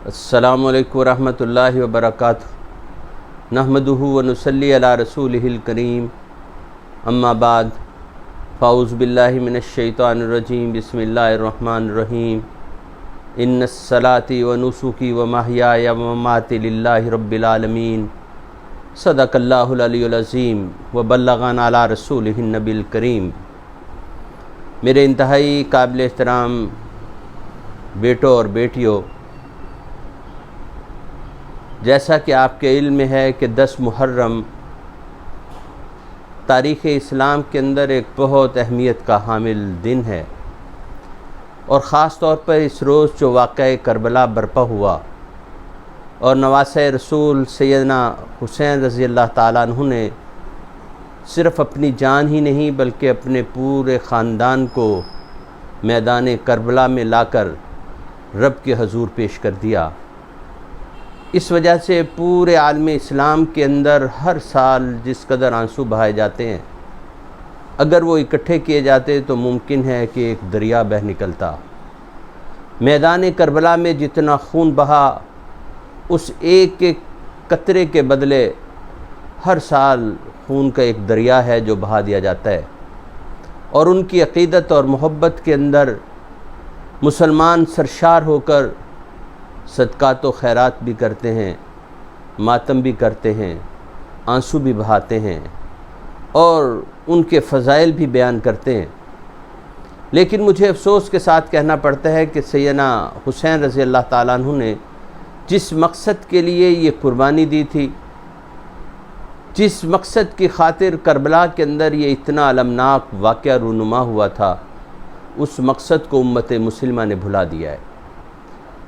السلام علیکم ورحمۃ اللہ وبرکاتہ۔ نحمدہ ونصلی علی رسولہ الکریم، اما بعد، فاعوذ باللہ من الشیطان الرجیم، بسم اللہ الرحمن الرحیم۔ ان الصلاۃ ونسکی ومحیای ومماتی للہ رب العالمین، صدق اللہ العلی العظیم وبلغنا علی رسولہ النبی الکریم۔ میرے انتہائی قابل احترام بیٹوں اور بیٹیوں، جیسا کہ آپ کے علم میں ہے کہ 10 محرم تاریخ اسلام کے اندر ایک بہت اہمیت کا حامل دن ہے، اور خاص طور پر اس روز جو واقعہ کربلا برپا ہوا اور نواسۂ رسول سیدنا حسین رضی اللہ تعالیٰ عنہ نے صرف اپنی جان ہی نہیں بلکہ اپنے پورے خاندان کو میدان کربلا میں لا کر رب کے حضور پیش کر دیا۔ اس وجہ سے پورے عالم اسلام کے اندر ہر سال جس قدر آنسو بہائے جاتے ہیں، اگر وہ اکٹھے کیے جاتے تو ممکن ہے کہ ایک دریا بہہ نکلتا۔ میدان کربلا میں جتنا خون بہا، اس ایک ایک قطرے کے بدلے ہر سال خون کا ایک دریا ہے جو بہا دیا جاتا ہے، اور ان کی عقیدت اور محبت کے اندر مسلمان سرشار ہو کر صدقات و خیرات بھی کرتے ہیں، ماتم بھی کرتے ہیں، آنسو بھی بہاتے ہیں، اور ان کے فضائل بھی بیان کرتے ہیں۔ لیکن مجھے افسوس کے ساتھ کہنا پڑتا ہے کہ سیدنا حسین رضی اللہ تعالیٰ عنہ نے جس مقصد کے لیے یہ قربانی دی تھی، جس مقصد کی خاطر کربلا کے اندر یہ اتنا المناک واقعہ رونما ہوا تھا، اس مقصد کو امت مسلمہ نے بھلا دیا ہے۔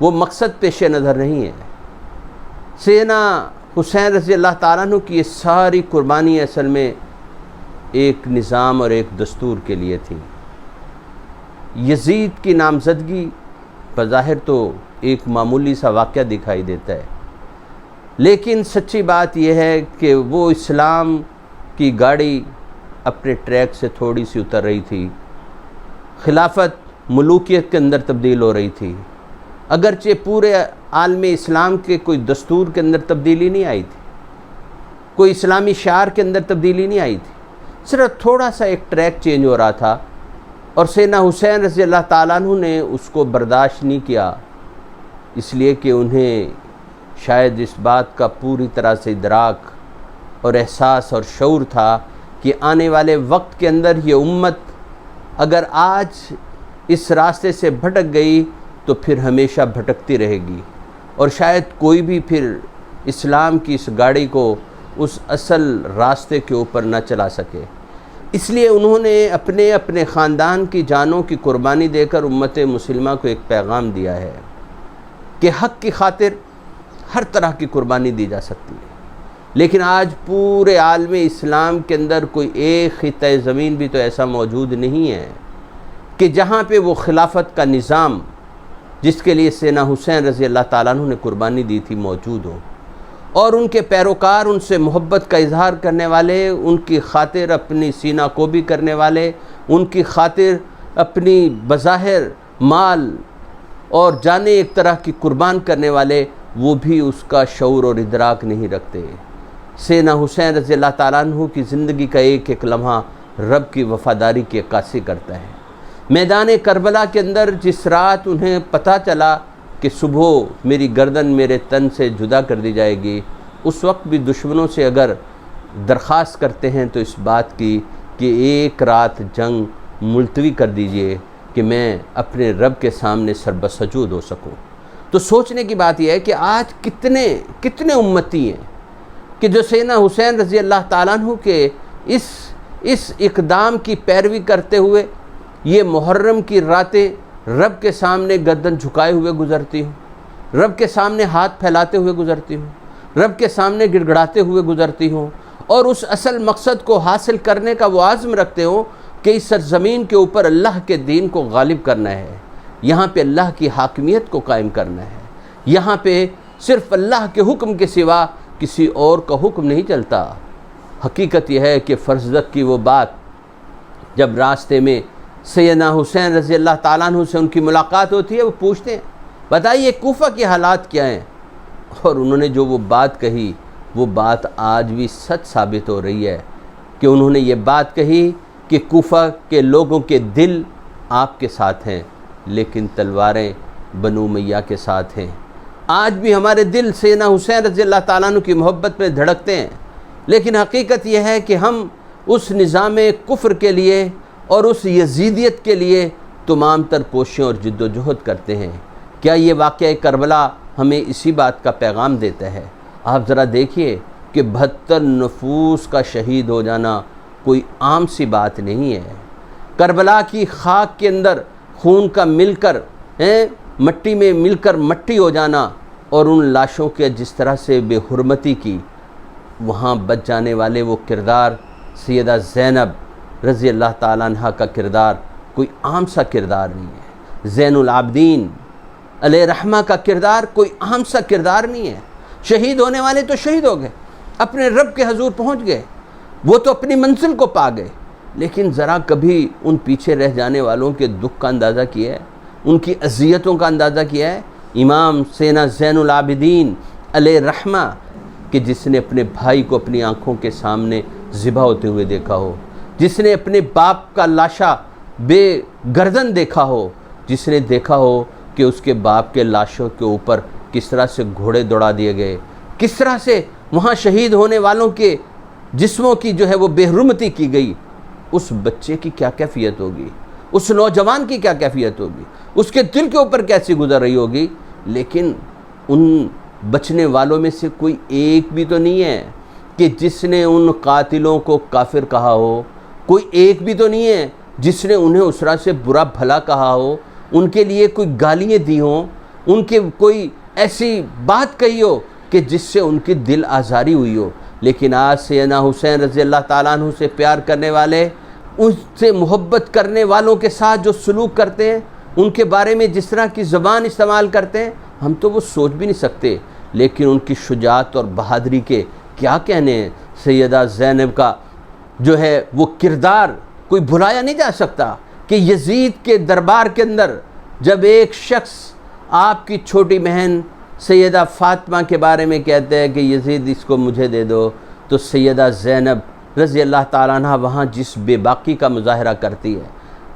وہ مقصد پیش نظر نہیں ہے۔ سیدنا حسین رضی اللہ تعالیٰ عنہ کی یہ ساری قربانی اصل میں ایک نظام اور ایک دستور کے لیے تھی۔ یزید کی نامزدگی بظاہر تو ایک معمولی سا واقعہ دکھائی دیتا ہے، لیکن سچی بات یہ ہے کہ وہ اسلام کی گاڑی اپنے ٹریک سے تھوڑی سی اتر رہی تھی، خلافت ملوکیت کے اندر تبدیل ہو رہی تھی۔ اگرچہ پورے عالم اسلام کے کوئی دستور کے اندر تبدیلی نہیں آئی تھی، کوئی اسلامی شعار کے اندر تبدیلی نہیں آئی تھی، صرف تھوڑا سا ایک ٹریک چینج ہو رہا تھا، اور سیدنا حسین رضی اللہ تعالیٰ عنہ نے اس کو برداشت نہیں کیا، اس لیے کہ انہیں شاید اس بات کا پوری طرح سے ادراک اور احساس اور شعور تھا کہ آنے والے وقت کے اندر یہ امت اگر آج اس راستے سے بھٹک گئی تو پھر ہمیشہ بھٹکتی رہے گی، اور شاید کوئی بھی پھر اسلام کی اس گاڑی کو اس اصل راستے کے اوپر نہ چلا سکے۔ اس لیے انہوں نے اپنے خاندان کی جانوں کی قربانی دے کر امت مسلمہ کو ایک پیغام دیا ہے کہ حق کی خاطر ہر طرح کی قربانی دی جا سکتی ہے، لیکن آج پورے عالم اسلام کے اندر کوئی ایک خطہ زمین بھی تو ایسا موجود نہیں ہے کہ جہاں پہ وہ خلافت کا نظام جس کے لیے سیدنا حسین رضی اللہ تعالیٰ عنہ نے قربانی دی تھی موجود ہو، اور ان کے پیروکار ان سے محبت کا اظہار کرنے والے، ان کی خاطر اپنی سینہ کو بھی کرنے والے، ان کی خاطر اپنی بظاہر مال اور جانیں ایک طرح کی قربان کرنے والے، وہ بھی اس کا شعور اور ادراک نہیں رکھتے۔ سیدنا حسین رضی اللہ تعالیٰ عنہ کی زندگی کا ایک ایک لمحہ رب کی وفاداری کی عکاسی کرتا ہے۔ میدان کربلا کے اندر جس رات انہیں پتہ چلا کہ صبح میری گردن میرے تن سے جدا کر دی جائے گی، اس وقت بھی دشمنوں سے اگر درخواست کرتے ہیں تو اس بات کی کہ ایک رات جنگ ملتوی کر دیجئے کہ میں اپنے رب کے سامنے سربسجود ہو سکوں۔ تو سوچنے کی بات یہ ہے کہ آج کتنے امتی ہیں کہ جو سیدنا حسین رضی اللہ تعالیٰ عنہ کے اس اقدام کی پیروی کرتے ہوئے یہ محرم کی راتیں رب کے سامنے گردن جھکائے ہوئے گزرتی ہوں، رب کے سامنے ہاتھ پھیلاتے ہوئے گزرتی ہوں، رب کے سامنے گڑ گڑاتے ہوئے گزرتی ہوں، اور اس اصل مقصد کو حاصل کرنے کا وہ عزم رکھتے ہوں کہ اس سرزمین کے اوپر اللہ کے دین کو غالب کرنا ہے، یہاں پہ اللہ کی حاکمیت کو قائم کرنا ہے، یہاں پہ صرف اللہ کے حکم کے سوا کسی اور کا حکم نہیں چلتا۔ حقیقت یہ ہے کہ فرزدق کی وہ بات جب راستے میں سیدنا حسین رضی اللہ تعالیٰ عنہ سے ان کی ملاقات ہوتی ہے، وہ پوچھتے ہیں بتائیے کوفہ کے حالات کیا ہیں؟ اور انہوں نے جو وہ بات کہی وہ بات آج بھی سچ ثابت ہو رہی ہے کہ انہوں نے یہ بات کہی کہ کوفہ کے لوگوں کے دل آپ کے ساتھ ہیں لیکن تلواریں بنو امیہ کے ساتھ ہیں۔ آج بھی ہمارے دل سیدنا حسین رضی اللہ تعالیٰ عنہ کی محبت میں دھڑکتے ہیں، لیکن حقیقت یہ ہے کہ ہم اس نظام کفر کے لیے اور اس یزیدیت کے لیے تمام تر کوششیں اور جد و جہد کرتے ہیں۔ کیا یہ واقعہ کربلا ہمیں اسی بات کا پیغام دیتا ہے؟ آپ ذرا دیکھیے کہ 72 نفوس کا شہید ہو جانا کوئی عام سی بات نہیں ہے۔ کربلا کی خاک کے اندر خون کا مل کر مٹی میں مل کر مٹی ہو جانا اور ان لاشوں کے جس طرح سے بے حرمتی کی، وہاں بچ جانے والے وہ کردار سیدہ زینب رضی اللہ تعالیٰ عنہ کا کردار کوئی عام سا کردار نہیں ہے۔ زین العابدین علیہ رحمہ کا کردار کوئی عام سا کردار نہیں ہے۔ شہید ہونے والے تو شہید ہو گئے، اپنے رب کے حضور پہنچ گئے، وہ تو اپنی منزل کو پا گئے، لیکن ذرا کبھی ان پیچھے رہ جانے والوں کے دکھ کا اندازہ کیا ہے، ان کی اذیتوں کا اندازہ کیا ہے؟ امام سینا زین العابدین علیہ رحمہ کہ جس نے اپنے بھائی کو اپنی آنکھوں کے سامنے ذبح ہوتے ہوئے دیکھا ہو، جس نے اپنے باپ کا لاشا بے گردن دیکھا ہو، جس نے دیکھا ہو کہ اس کے باپ کے لاشوں کے اوپر کس طرح سے گھوڑے دوڑا دیے گئے، کس طرح سے وہاں شہید ہونے والوں کے جسموں کی جو ہے وہ بے حرمتی کی گئی، اس بچے کی کیا کیفیت ہوگی، اس نوجوان کی کیا کیفیت ہوگی، اس کے دل کے اوپر کیسی گزر رہی ہوگی؟ لیکن ان بچنے والوں میں سے کوئی ایک بھی تو نہیں ہے کہ جس نے ان قاتلوں کو کافر کہا ہو، کوئی ایک بھی تو نہیں ہے جس نے انہیں اس طرح سے برا بھلا کہا ہو، ان کے لیے کوئی گالیاں دی ہوں، ان کے کوئی ایسی بات کہی ہو کہ جس سے ان کی دل آزاری ہوئی ہو۔ لیکن آج سیدنا حسین رضی اللہ تعالیٰ عنہ سے پیار کرنے والے، ان سے محبت کرنے والوں کے ساتھ جو سلوک کرتے ہیں، ان کے بارے میں جس طرح کی زبان استعمال کرتے ہیں، ہم تو وہ سوچ بھی نہیں سکتے۔ لیکن ان کی شجاعت اور بہادری کے کیا کہنے ہیں؟ سیدہ زینب کا جو ہے وہ کردار کوئی بھلایا نہیں جا سکتا کہ یزید کے دربار کے اندر جب ایک شخص آپ کی چھوٹی بہن سیدہ فاطمہ کے بارے میں کہتے ہیں کہ یزید اس کو مجھے دے دو، تو سیدہ زینب رضی اللہ تعالیٰ عنہ وہاں جس بے باکی کا مظاہرہ کرتی ہے،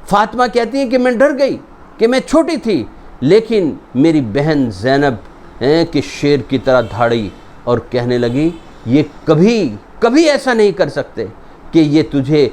فاطمہ کہتی ہے کہ میں ڈر گئی کہ میں چھوٹی تھی، لیکن میری بہن زینب کہ شیر کی طرح دھاڑی اور کہنے لگی یہ کبھی ایسا نہیں کر سکتے کہ یہ تجھے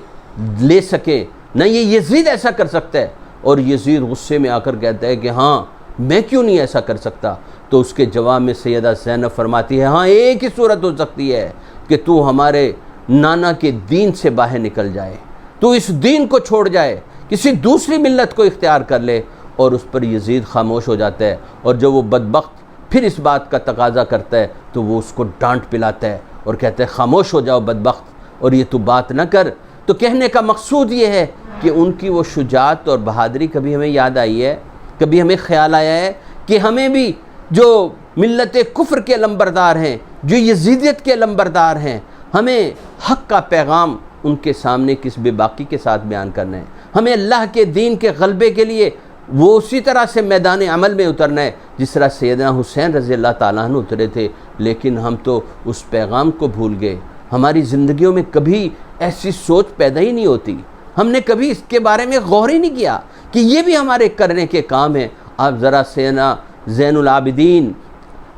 لے سکے، نہ یہ یزید ایسا کر سکتا ہے۔ اور یزید غصے میں آ کر کہتا ہے کہ ہاں میں کیوں نہیں ایسا کر سکتا؟ تو اس کے جواب میں سیدہ زینب فرماتی ہے ہاں ایک ہی صورت ہو سکتی ہے کہ تو ہمارے نانا کے دین سے باہر نکل جائے، تو اس دین کو چھوڑ جائے، کسی دوسری ملت کو اختیار کر لے۔ اور اس پر یزید خاموش ہو جاتا ہے، اور جب وہ بدبخت پھر اس بات کا تقاضا کرتا ہے تو وہ اس کو ڈانٹ پلاتا ہے اور کہتا ہے خاموش ہو جاؤ بدبخت، اور یہ تو بات نہ کر۔ تو کہنے کا مقصود یہ ہے کہ ان کی وہ شجاعت اور بہادری کبھی ہمیں یاد آئی ہے، کبھی ہمیں خیال آیا ہے کہ ہمیں بھی جو ملت کفر کے لمبردار ہیں، جو یزیدیت کے لمبردار ہیں، ہمیں حق کا پیغام ان کے سامنے کس بے باکی کے ساتھ بیان کرنا ہے، ہمیں اللہ کے دین کے غلبے کے لیے وہ اسی طرح سے میدان عمل میں اترنا ہے جس طرح سیدنا حسین رضی اللہ تعالیٰ عنہ اترے تھے۔ لیکن ہم تو اس پیغام کو بھول گئے، ہماری زندگیوں میں کبھی ایسی سوچ پیدا ہی نہیں ہوتی، ہم نے کبھی اس کے بارے میں غور ہی نہیں کیا کہ یہ بھی ہمارے کرنے کے کام ہے۔ آپ ذرا سیدنا زین العابدین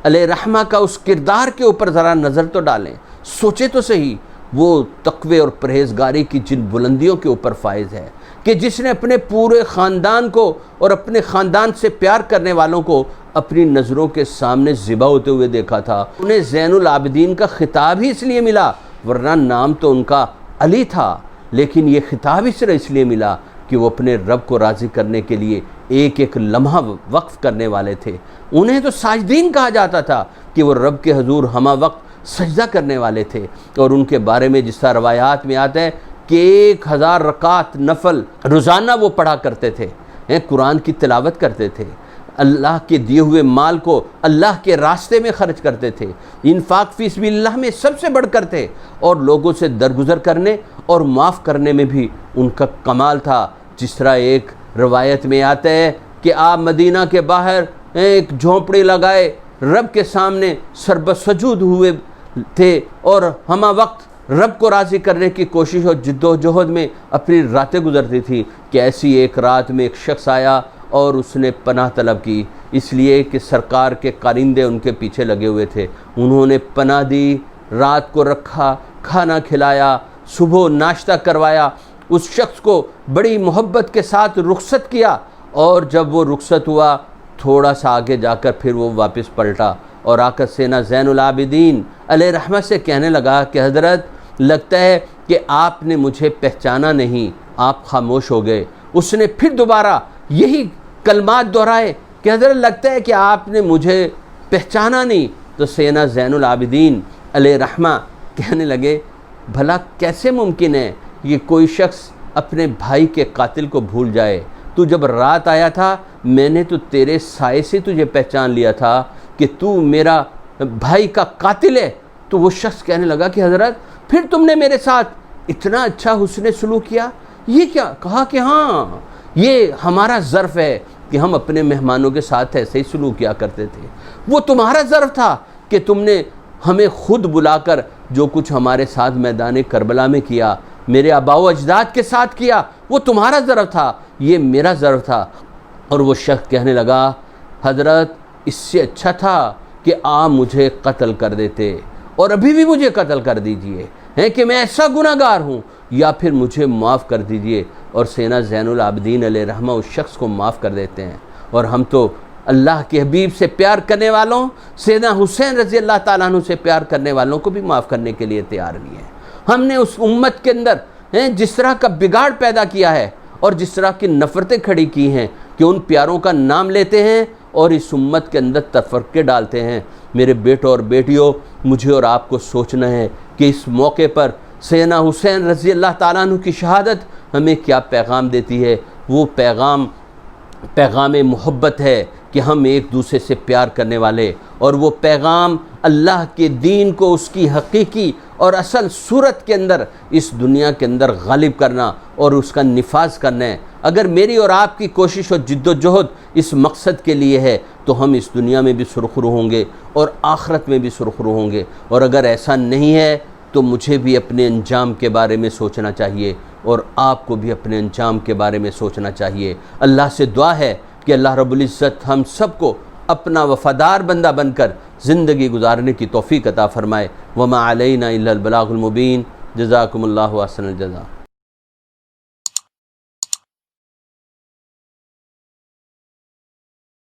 علیہ رحمہ کا اس کردار کے اوپر ذرا نظر تو ڈالیں، سوچے تو صحیح، وہ تقوی اور پرہیزگاری کی جن بلندیوں کے اوپر فائز ہے کہ جس نے اپنے پورے خاندان کو اور اپنے خاندان سے پیار کرنے والوں کو اپنی نظروں کے سامنے ذبح ہوتے ہوئے دیکھا تھا۔ انہیں زین العابدین کا خطاب ہی اس لیے ملا، ورنہ نام تو ان کا علی تھا، لیکن یہ خطاب اس طرح اس لیے ملا کہ وہ اپنے رب کو راضی کرنے کے لیے ایک ایک لمحہ وقف کرنے والے تھے۔ انہیں تو ساجدین کہا جاتا تھا کہ وہ رب کے حضور ہمہ وقت سجدہ کرنے والے تھے۔ اور ان کے بارے میں جس طرح روایات میں آتا ہے کہ 1000 رکعت نفل روزانہ وہ پڑھا کرتے تھے، قرآن کی تلاوت کرتے تھے، اللہ کے دیے ہوئے مال کو اللہ کے راستے میں خرچ کرتے تھے، انفاق فی سبیل اللہ میں سب سے بڑھ کر تھے، اور لوگوں سے درگزر کرنے اور معاف کرنے میں بھی ان کا کمال تھا۔ جس طرح ایک روایت میں آتا ہے کہ آپ مدینہ کے باہر ایک جھونپڑی لگائے رب کے سامنے سربسجود ہوئے تھے اور ہمہ وقت رب کو راضی کرنے کی کوشش اور جد و جہد میں اپنی راتیں گزرتی تھی کہ ایسی ایک رات میں ایک شخص آیا اور اس نے پناہ طلب کی، اس لیے کہ سرکار کے کارندے ان کے پیچھے لگے ہوئے تھے۔ انہوں نے پناہ دی، رات کو رکھا، کھانا کھلایا، صبح ناشتہ کروایا، اس شخص کو بڑی محبت کے ساتھ رخصت کیا، اور جب وہ رخصت ہوا تھوڑا سا آگے جا کر پھر وہ واپس پلٹا اور آ کر سینا زین العابدین علیہ رحمہ سے کہنے لگا کہ حضرت لگتا ہے کہ آپ نے مجھے پہچانا نہیں، آپ خاموش ہو گئے۔ اس نے پھر دوبارہ یہی کلمات دہرائے کہ حضرت لگتا ہے کہ آپ نے مجھے پہچانا نہیں۔ تو سینا زین العابدین علیہ رحمہ کہنے لگے بھلا کیسے ممکن ہے یہ کوئی شخص اپنے بھائی کے قاتل کو بھول جائے؟ تو جب رات آیا تھا میں نے تو تیرے سائے سے تجھے پہچان لیا تھا کہ تو میرا بھائی کا قاتل ہے۔ تو وہ شخص کہنے لگا کہ حضرت پھر تم نے میرے ساتھ اتنا اچھا حسن سلوک کیا، یہ کیا؟ کہا کہ ہاں یہ ہمارا ظرف ہے کہ ہم اپنے مہمانوں کے ساتھ ایسے ہی سلوک کیا کرتے تھے۔ وہ تمہارا ظرف تھا کہ تم نے ہمیں خود بلا کر جو کچھ ہمارے ساتھ میدان کربلا میں کیا، میرے آباء و اجداد کے ساتھ کیا، وہ تمہارا ظرف تھا، یہ میرا ظرف تھا۔ اور وہ شخص کہنے لگا حضرت اس سے اچھا تھا کہ آپ مجھے قتل کر دیتے، اور ابھی بھی مجھے قتل کر دیجئے ہیں کہ میں ایسا گناہ گار ہوں، یا پھر مجھے معاف کر دیجئے۔ اور سینا زین العابدین علیہ رحمہ اس شخص کو معاف کر دیتے ہیں۔ اور ہم تو اللہ کے حبیب سے پیار کرنے والوں، سیدنا حسین رضی اللہ تعالیٰ عنہ سے پیار کرنے والوں کو بھی معاف کرنے کے لیے تیار بھی ہیں۔ ہم نے اس امت کے اندر جس طرح کا بگاڑ پیدا کیا ہے اور جس طرح کی نفرتیں کھڑی کی ہیں کہ ان پیاروں کا نام لیتے ہیں اور اس امت کے اندر تفرقے ڈالتے ہیں۔ میرے بیٹوں اور بیٹیوں، مجھے اور آپ کو سوچنا ہے کہ اس موقع پر سیدنا حسین رضی اللہ تعالیٰ عنہ کی شہادت ہمیں کیا پیغام دیتی ہے۔ وہ پیغام محبت ہے کہ ہم ایک دوسرے سے پیار کرنے والے، اور وہ پیغام اللہ کے دین کو اس کی حقیقی اور اصل صورت کے اندر اس دنیا کے اندر غالب کرنا اور اس کا نفاذ کرنا ہے۔ اگر میری اور آپ کی کوشش اور جد و جہد اس مقصد کے لیے ہے تو ہم اس دنیا میں بھی سرخرو ہوں گے اور آخرت میں بھی سرخرو ہوں گے، اور اگر ایسا نہیں ہے تو مجھے بھی اپنے انجام کے بارے میں سوچنا چاہیے اور آپ کو بھی اپنے انجام کے بارے میں سوچنا چاہیے۔ اللہ سے دعا ہے کہ اللہ رب العزت ہم سب کو اپنا وفادار بندہ بن کر زندگی گزارنے کی توفیق عطا فرمائے۔ وما علینا الا البلاغ المبین۔ جزاکم اللہ احسن الجزاء۔